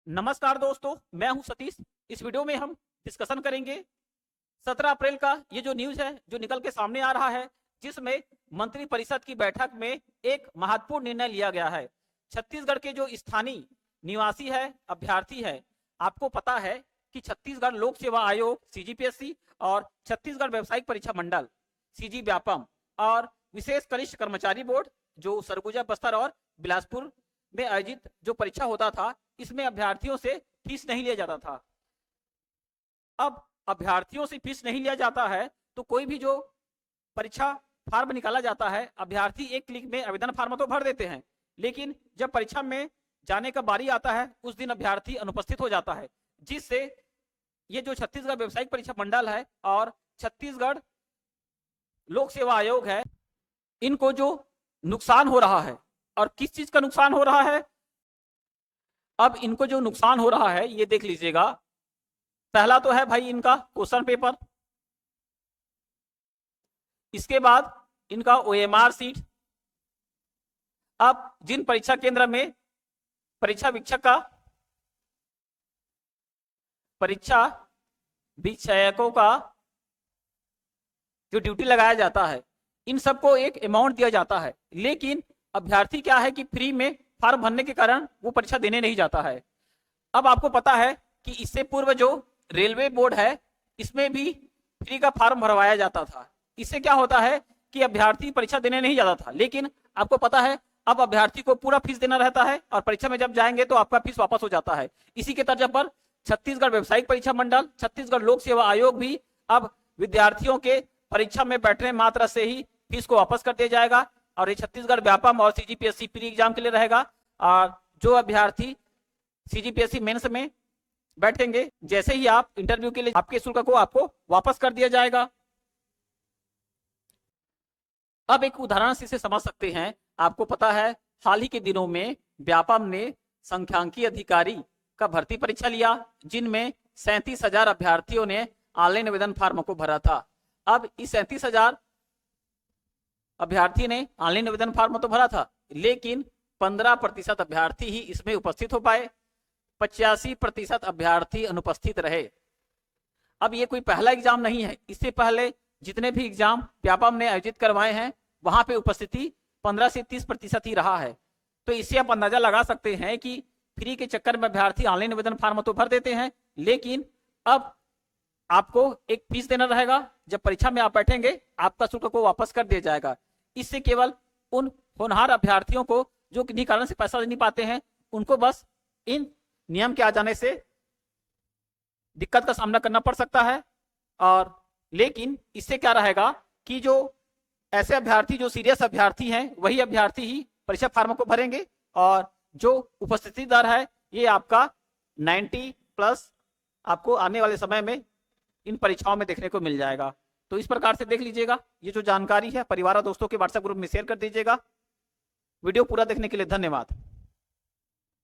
नमस्कार दोस्तों, मैं हूं सतीश। इस वीडियो में हम डिस्कशन करेंगे 17 अप्रैल का ये जो न्यूज है जो निकल के सामने आ रहा है, जिसमें मंत्री परिषद की बैठक में एक महत्वपूर्ण निर्णय लिया गया है। छत्तीसगढ़ के जो स्थानीय निवासी है, अभ्यर्थी है, आपको पता है कि छत्तीसगढ़ लोक सेवा आयोग सीजीपीएससी और छत्तीसगढ़ व्यवसायिक परीक्षा मंडल सीजी व्यापम और विशेष कनिष्ठ कर्मचारी बोर्ड जो सरगुजा, बस्तर और बिलासपुर में आयोजित जो परीक्षा होता था, इसमें अभ्यर्थियों से फीस नहीं लिया जाता था। अब अभ्यर्थियों से फीस नहीं लिया जाता है तो कोई भी जो परीक्षा फार्म निकाला जाता है, अभ्यर्थी एक क्लिक में आवेदन फार्म तो भर देते हैं, लेकिन जब परीक्षा में जाने का बारी आता है उस दिन अभ्यर्थी अनुपस्थित हो जाता है, जिससे ये जो छत्तीसगढ़ व्यवसायिक परीक्षा मंडल है और छत्तीसगढ़ लोक सेवा आयोग है, इनको जो नुकसान हो रहा है। और किस चीज का नुकसान हो रहा है? अब इनको जो नुकसान हो रहा है ये देख लीजिएगा। पहला तो है भाई इनका क्वेश्चन पेपर, इसके बाद इनका ओएमआर सीट। अब जिन परीक्षा केंद्र में परीक्षा वीक्षकों का जो ड्यूटी लगाया जाता है, इन सबको एक अमाउंट दिया जाता है, लेकिन अभ्यर्थी क्या है कि फ्री में फार्म भरने के कारण वो परीक्षा देने नहीं जाता है। अब आपको पता है कि इससे पूर्व जो रेलवे बोर्ड है, इसमें भी फ्री का फार्म भरवाया जाता था। इससे क्या होता है कि अभ्यर्थी परीक्षा देने नहीं जाता था, लेकिन आपको पता है अब अभ्यर्थी को पूरा फीस देना रहता है और परीक्षा में जब जाएंगे तो आपका फीस वापस हो जाता है। इसी के तर्ज पर छत्तीसगढ़ व्यवसायिक परीक्षा मंडल, छत्तीसगढ़ लोक सेवा आयोग भी अब विद्यार्थियों के परीक्षा में बैठने मात्र से ही फीस को वापस कर दिया जाएगा और ये छत्तीसगढ़ व्यापम और सीजीपीएससी प्री एग्जाम के लिए रहेगा। और जो अभ्यर्थी सीजीपीएससी मेंस में बैठेंगे, जैसे ही आप इंटरव्यू के लिए आपके शुल्क को आपको वापस कर दिया जाएगा। अब एक उदाहरण से इसे समझ सकते हैं। आपको पता है हाल ही के दिनों में व्यापम ने सांख्यिकी अधिकारी का भर्ती परीक्षा लिया, जिनमें 37,000 अभ्यर्थियों ने ऑनलाइन आवेदन फार्म को भरा था। अब इस 37,000 अभ्यर्थी ने ऑनलाइन आवेदन फार्म तो भरा था, लेकिन 15% अभ्यर्थी ही इसमें उपस्थित हो पाए, 85% अभ्यर्थी अनुपस्थित रहे। अब ये कोई पहला एग्जाम नहीं है, इससे पहले जितने भी एग्जाम व्यापम ने आयोजित करवाए हैं वहां पे उपस्थिति 15 से 30% ही रहा है। तो इससे आप अंदाजा लगा सकते हैं कि फ्री के चक्कर में अभ्यर्थी ऑनलाइन आवेदन फार्म तो भर देते हैं, लेकिन अब आपको एक फीस देना रहेगा। जब परीक्षा में आप बैठेंगे आपका शुल्क को वापस कर दिया जाएगा। इससे केवल उन होनहार अभ्यर्थियों को जो किन्हीं कारण से पैसा नहीं पाते हैं, उनको बस इन नियम के आ जाने से दिक्कत का सामना करना पड़ सकता है। और लेकिन इससे क्या रहेगा कि जो ऐसे अभ्यर्थी जो सीरियस अभ्यर्थी हैं, वही अभ्यर्थी ही परीक्षा फार्म को भरेंगे और जो उपस्थिति दर है ये आपका 90+ आपको आने वाले समय में इन परीक्षाओं में देखने को मिल जाएगा। तो इस प्रकार से देख लीजिएगा। ये जो जानकारी है परिवार और दोस्तों के व्हाट्सएप ग्रुप में शेयर कर दीजिएगा। वीडियो पूरा देखने के लिए धन्यवाद।